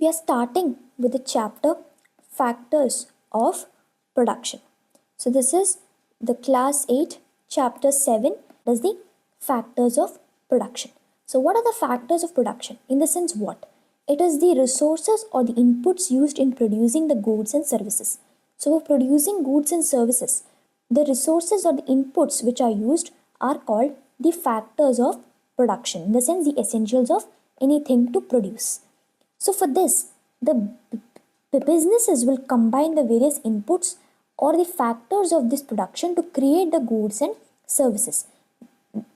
We are starting with the chapter Factors of Production. So this is the class 8 chapter 7, that is the factors of production. So what are the factors of production? In the sense what? It is the resources or the inputs used in producing the goods and services. So for producing goods and services, the resources or the inputs which are used are called the factors of production, in the sense the essentials of anything to produce. So for this, the businesses will combine the various inputs or the factors of this production to create the goods and services,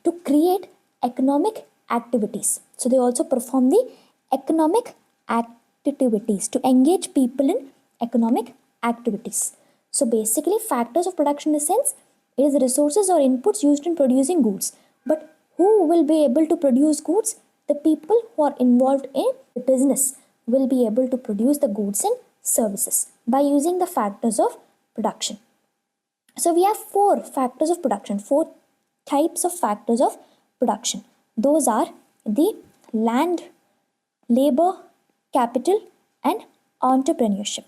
to create economic activities. So they also perform the economic activities to engage people in economic activities. So basically, factors of production in the sense it is the resources or inputs used in producing goods. But who will be able to produce goods? The people who are involved in the business will be able to produce the goods and services by using the factors of production. So we have 4 factors of production, 4 types of factors of production. Those are the land, labor, capital, and entrepreneurship.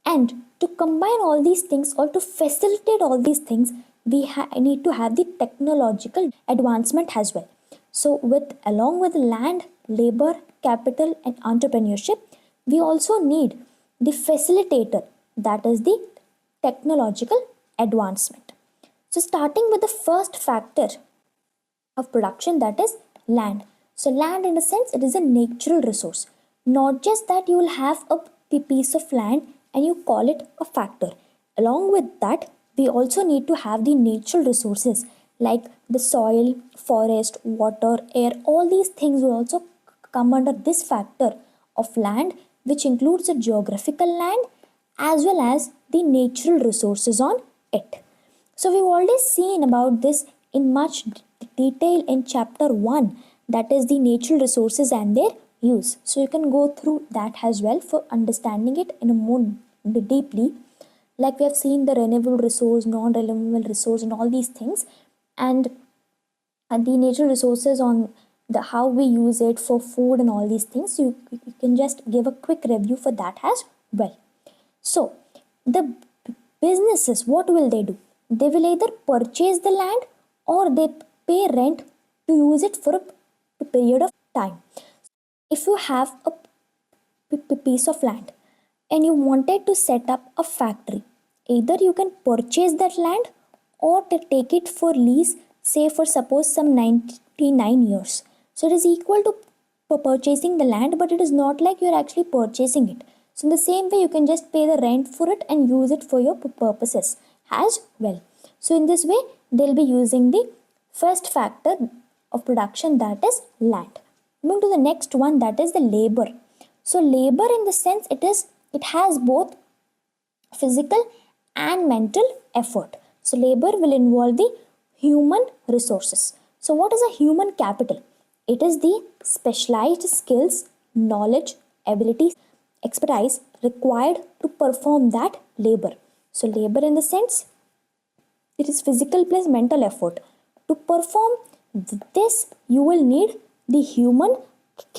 And to combine all these things or to facilitate all these things, we need to have the technological advancement as well. So along with land, labor, capital, and entrepreneurship, we also need the facilitator, that is the technological advancement. So starting with the first factor of production, that is land. So land, in a sense, it is a natural resource. Not just that you will have a piece of land and you call it a factor. Along with that, we also need to have the natural resources like the soil, forest, water, air. All these things will also come under this factor of land, which includes the geographical land as well as the natural resources on it. So we've already seen about this in much detail in chapter 1, that is the natural resources and their use. So you can go through that as well for understanding it in a more deeply. Like we have seen the renewable resource, non-renewable resource, and all these things, and the natural resources on the how we use it for food and all these things. You can just give a quick review for that as well. So the businesses, what will they do? They will either purchase the land or they pay rent to use it for a period of time. If you have a piece of land and you wanted to set up a factory, either you can purchase that land or to take it for lease, say for suppose some 99 years. So it is equal to purchasing the land, but it is not like you are actually purchasing it. So in the same way, you can just pay the rent for it and use it for your purposes as well. So in this way, they'll be using the first factor of production, that is land. Moving to the next one, that is the labor. So labor, in the sense it has both physical and mental effort. So labor will involve the human resources. So what is a human capital? It is the specialized skills, knowledge, abilities, expertise required to perform that labor. So labor, in the sense it is physical plus mental effort. To perform this, you will need the human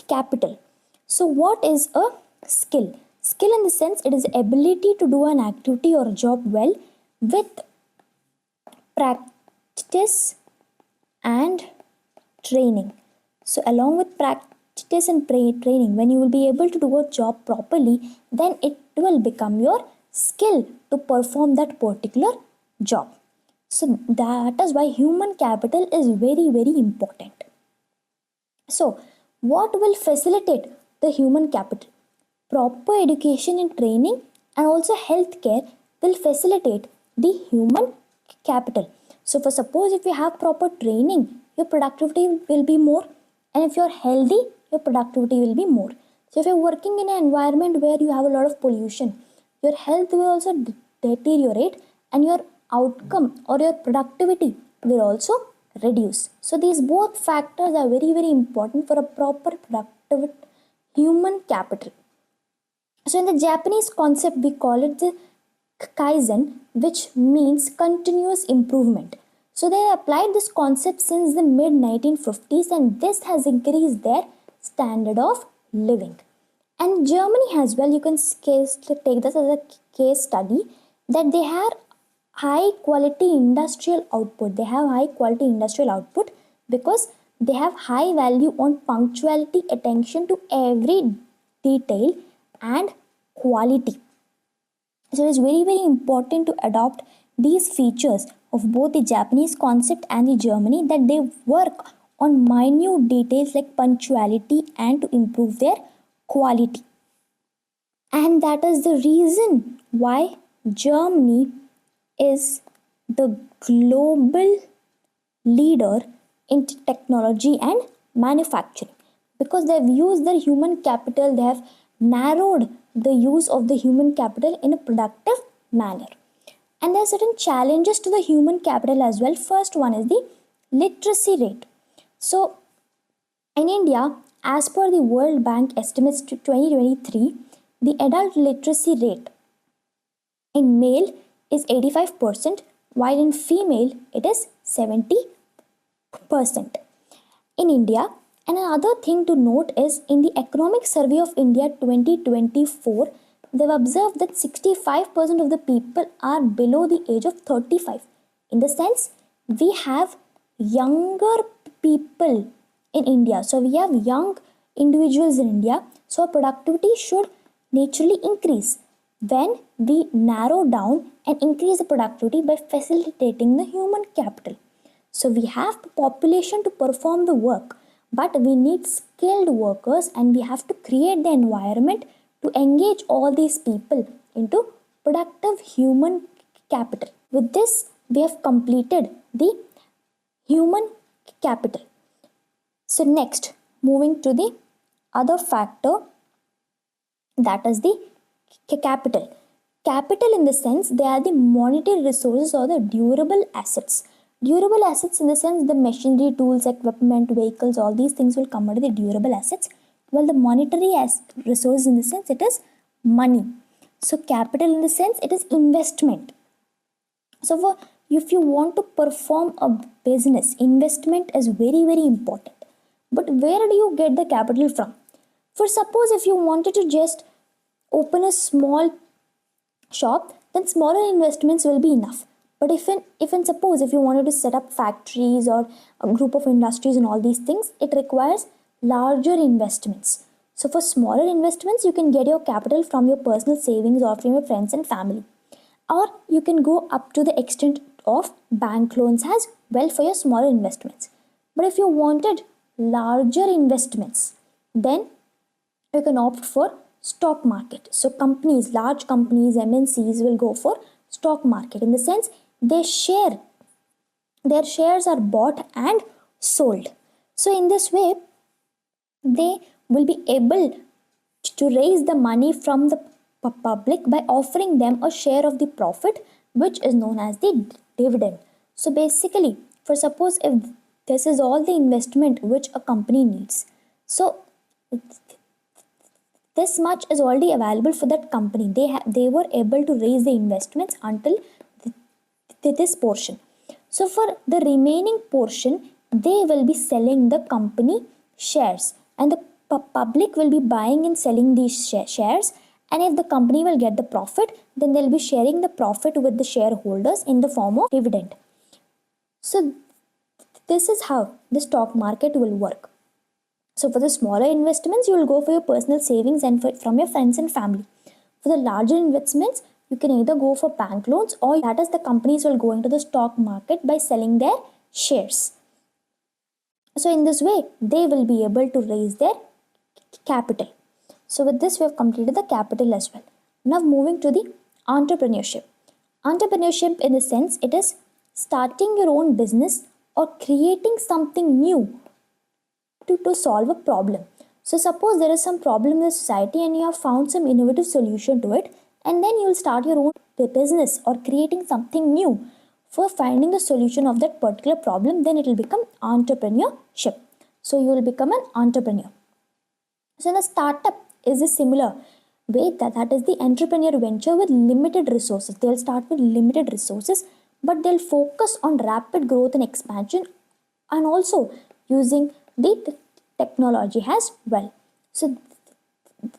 capital. So what is a skill? Skill, in the sense it is ability to do an activity or job well with practice and training. So along with practice and training, when you will be able to do a job properly, then it will become your skill to perform that particular job. So that is why human capital is very, very important. So what will facilitate the human capital? Proper education and training and also healthcare will facilitate the human capital. So for suppose if you have proper training, your productivity will be more, and if you are healthy, your productivity will be more. So if you are working in an environment where you have a lot of pollution, your health will also deteriorate and your outcome or your productivity will also reduce. So these both factors are very, very important for a proper productive human capital. So in the Japanese concept, we call it the Kaizen, which means continuous improvement. So they applied this concept since the mid-1950s, and this has increased their standard of living. And Germany as well, you can take this as a case study, that they have high quality industrial output. They have high quality industrial output because they have high value on punctuality, attention to every detail, and quality. So it is very, very important to adopt these features of both the Japanese concept and the Germany, that they work on minute details like punctuality and to improve their quality. And that is the reason why Germany is the global leader in technology and manufacturing, because they have used their human capital, they have narrowed the use of the human capital in a productive manner. And there are certain challenges to the human capital as well. First one is the literacy rate. So in India, as per the World Bank estimates to 2023, the adult literacy rate in male is 85%, while in female it is 70% in India. And another thing to note is in the Economic Survey of India 2024, they've observed that 65% of the people are below the age of 35. In the sense, we have younger people in India. So we have young individuals in India. So productivity should naturally increase when we narrow down and increase the productivity by facilitating the human capital. So we have the population to perform the work, but we need skilled workers, and we have to create the environment to engage all these people into productive human capital. With this, we have completed the human capital. So next, moving to the other factor, that is the capital. Capital in the sense, they are the monetary resources or the durable assets. Durable assets in the sense, the machinery, tools, equipment, vehicles, all these things will come under the durable assets. While the monetary resource in the sense, it is money. So capital in the sense, it is investment. So if you want to perform a business, investment is very, very important. But where do you get the capital from? For suppose if you wanted to just open a small shop, then smaller investments will be enough. But if suppose if you wanted to set up factories or a group of industries and all these things, it requires larger investments. So for smaller investments, you can get your capital from your personal savings or from your friends and family. Or you can go up to the extent of bank loans as well for your smaller investments. But if you wanted larger investments, then you can opt for stock market. So companies, large companies, MNCs will go for stock market. In the sense, their shares are bought and sold. So in this way, they will be able to raise the money from the public by offering them a share of the profit, which is known as the dividend. So basically, for suppose if this is all the investment which a company needs, so this much is already available for that company. They were able to raise the investments until this portion. So for the remaining portion, they will be selling the company shares, and the public will be buying and selling these shares. And if the company will get the profit, then they'll be sharing the profit with the shareholders in the form of dividend. So this is how the stock market will work. So for the smaller investments, you will go for your personal savings and from your friends and family. For the larger investments, you can either go for bank loans, or that is the companies will go into the stock market by selling their shares. So in this way, they will be able to raise their capital. So with this, we have completed the capital as well. Now moving to the entrepreneurship. Entrepreneurship in the sense, it is starting your own business or creating something new to solve a problem. So suppose there is some problem in the society and you have found some innovative solution to it, and then you will start your own business or creating something new for finding the solution of that particular problem, then it will become entrepreneurship. So you will become an entrepreneur. So the startup is a similar way, that is the entrepreneur venture with limited resources. They'll start with limited resources, but they'll focus on rapid growth and expansion, and also using the technology as well. So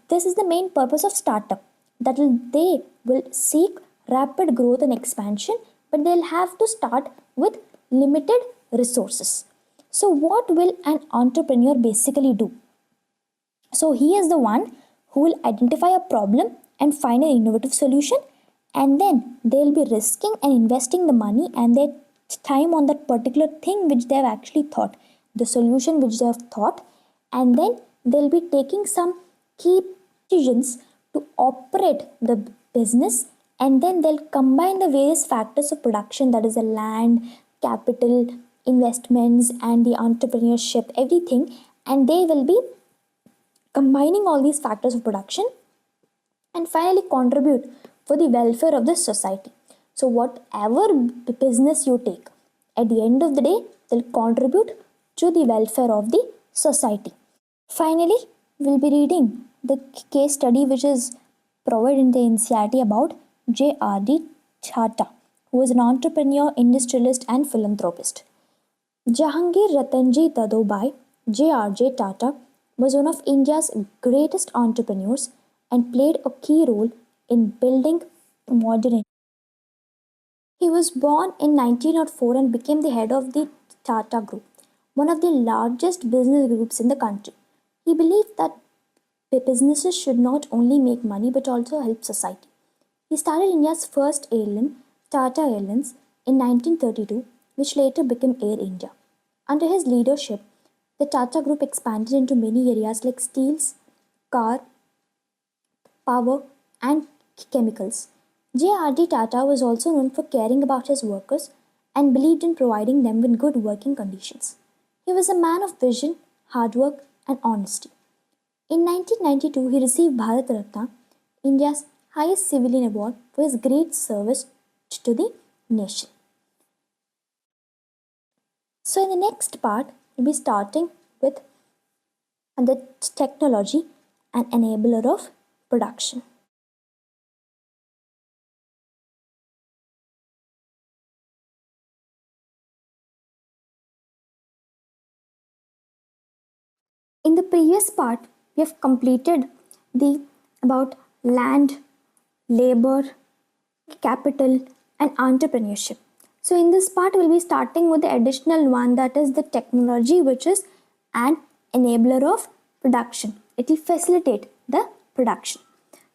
this is the main purpose of startup, that they will seek rapid growth and expansion, but they'll have to start with limited resources. So what will an entrepreneur basically do? So he is the one who will identify a problem and find an innovative solution, and then they'll be risking and investing the money and their time on that particular thing which they have actually thought, the solution which they have thought, and then they'll be taking some key decisions to operate the business, and then they'll combine the various factors of production, that is the land, capital, investments, and the entrepreneurship, everything, and they will be combining all these factors of production and finally contribute for the welfare of the society. So whatever business you take, at the end of the day, they'll contribute to the welfare of the society. Finally, we'll be reading the case study which is provided in the NCERT about J.R.D. Tata, who was an entrepreneur, industrialist, and philanthropist. Jahangir Ratanji Dadobai, J.R.J. Tata, was one of India's greatest entrepreneurs and played a key role in building modern India. He was born in 1904 and became the head of the Tata Group, one of the largest business groups in the country. He believed that businesses should not only make money but also help society. He started India's first airline, Tata Airlines, in 1932, which later became Air India. Under his leadership, the Tata Group expanded into many areas like steels, car, power, and chemicals. J.R.D. Tata was also known for caring about his workers and believed in providing them with good working conditions. He was a man of vision, hard work, and honesty. In 1992, he received Bharat Ratna, India's highest civilian award, for his great service to the nation. So, in the next part, we'll be starting with the technology and enabler of production. In the previous part, we have completed the about land, labor, capital, and entrepreneurship. So in this part, we'll be starting with the additional one, that is the technology, which is an enabler of production. It will facilitate the production.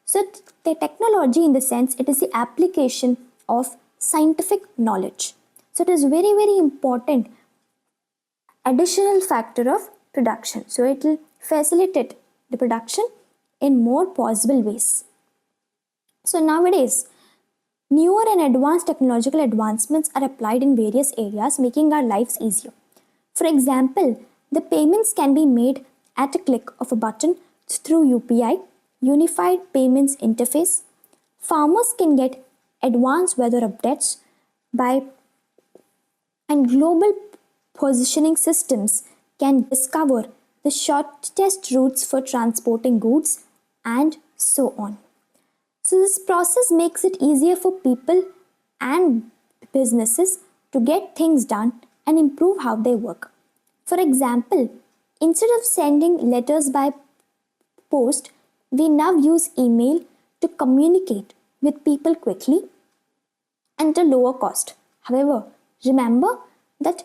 So the technology, in the sense, it is the application of scientific knowledge. So it is very, very important additional factor of production. So it will facilitate the production in more possible ways. So nowadays, newer and advanced technological advancements are applied in various areas, making our lives easier. For example, the payments can be made at a click of a button through UPI, Unified Payments Interface. Farmers can get advanced weather updates by, and global positioning systems can discover the shortest routes for transporting goods, and so on. So this process makes it easier for people and businesses to get things done and improve how they work. For example, instead of sending letters by post, we now use email to communicate with people quickly and at a lower cost. However, remember that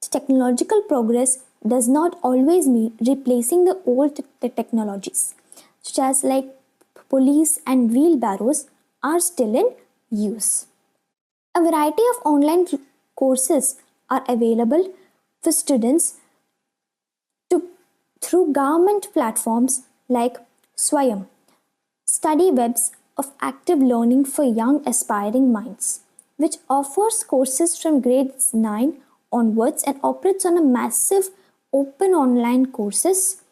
technological progress does not always mean replacing the old technologies, such as like pulleys and wheelbarrows are still in use. A variety of online courses are available for students to, through government platforms like Swayam, study webs of active learning for young aspiring minds, which offers courses from grades 9 onwards and operates on a massive open online courses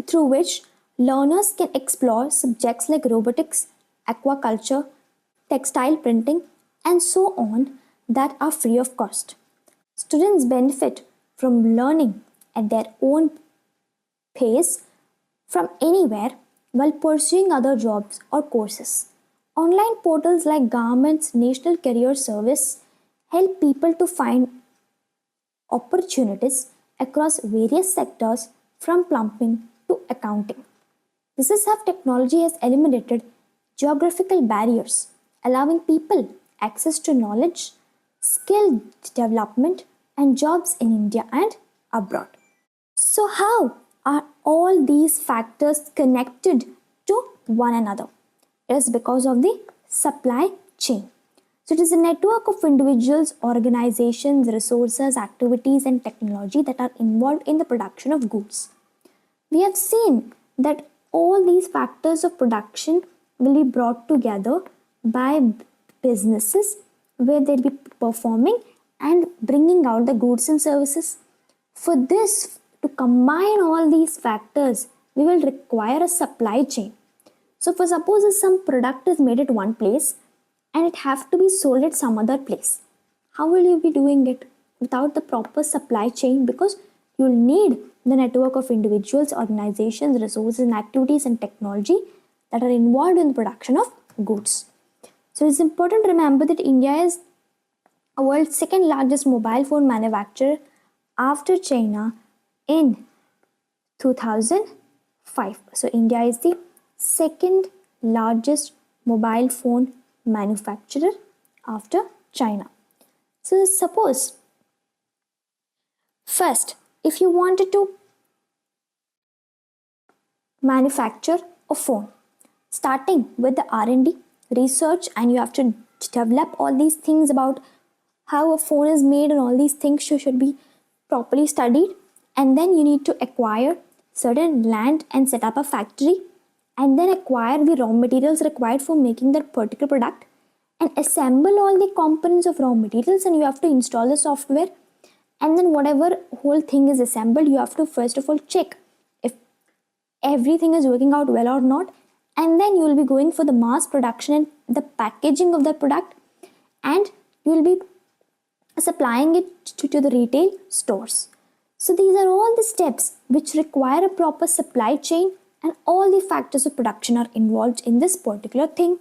through which learners can explore subjects like robotics, aquaculture, textile printing, and so on that are free of cost. Students benefit from learning at their own pace from anywhere while pursuing other jobs or courses. Online portals like Government's National Career Service help people to find opportunities across various sectors from plumbing to accounting. This is how technology has eliminated geographical barriers, allowing people access to knowledge, skill development, and jobs in India and abroad. So, how are all these factors connected to one another? It is because of the supply chain. So, it is a network of individuals, organizations, resources, activities, and technology that are involved in the production of goods. We have seen that all these factors of production will be brought together by businesses where they'll be performing and bringing out the goods and services. For this, to combine all these factors, we will require a supply chain. So, for suppose if some product is made at one place and it have to be sold at some other place, how will you be doing it without the proper supply chain? Because you'll need the network of individuals, organizations, resources, and activities and technology that are involved in the production of goods. So it's important to remember that India is a world's second largest mobile phone manufacturer after China in 2005. So India is the second largest mobile phone manufacturer after China. So suppose first, if you wanted to manufacture a phone, starting with the R&D research, and you have to develop all these things about how a phone is made, and all these things should be properly studied, and then you need to acquire certain land and set up a factory, and then acquire the raw materials required for making that particular product, and assemble all the components of raw materials, and you have to install the software. And then whatever whole thing is assembled, you have to first of all check if everything is working out well or not. And then you will be going for the mass production and the packaging of the product, and you will be supplying it to the retail stores. So these are all the steps which require a proper supply chain, and all the factors of production are involved in this particular thing.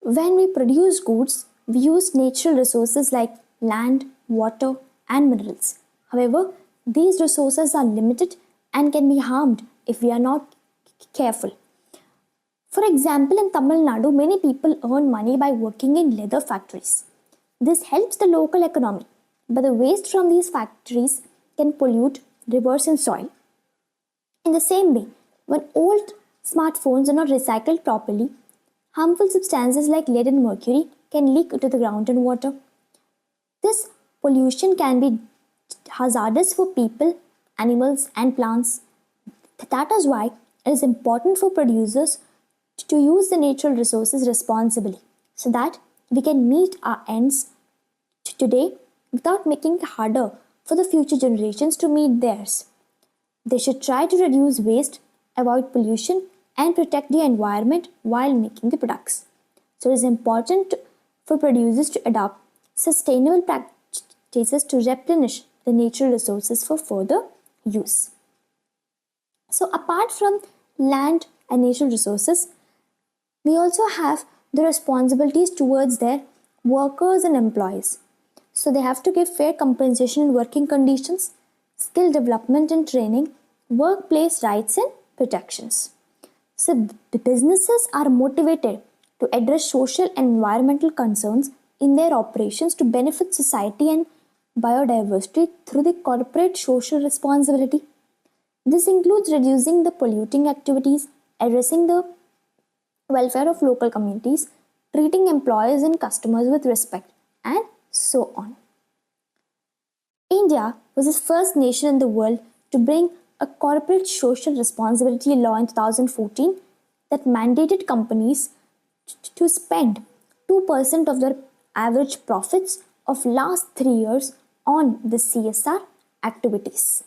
When we produce goods, we use natural resources like land, water, and minerals. However, these resources are limited and can be harmed if we are not careful. For example, in Tamil Nadu, many people earn money by working in leather factories. This helps the local economy, but the waste from these factories can pollute rivers and soil. In the same way, when old smartphones are not recycled properly, harmful substances like lead and mercury can leak into the ground and water. This pollution can be hazardous for people, animals, and plants. That is why it is important for producers to use the natural resources responsibly, so that we can meet our ends today without making it harder for the future generations to meet theirs. They should try to reduce waste, avoid pollution, and protect the environment while making the products. So it is important for producers to adopt sustainable practices to replenish the natural resources for further use. So apart from land and natural resources, we also have the responsibilities towards their workers and employees. So they have to give fair compensation and working conditions, skill development and training, workplace rights and protections. So the businesses are motivated to address social and environmental concerns in their operations to benefit society and biodiversity through the corporate social responsibility. This includes reducing the polluting activities, addressing the welfare of local communities, treating employees and customers with respect, and so on. India was the first nation in the world to bring a corporate social responsibility law in 2014 that mandated companies to spend 2% of their average profits of last 3 years on the CSR activities.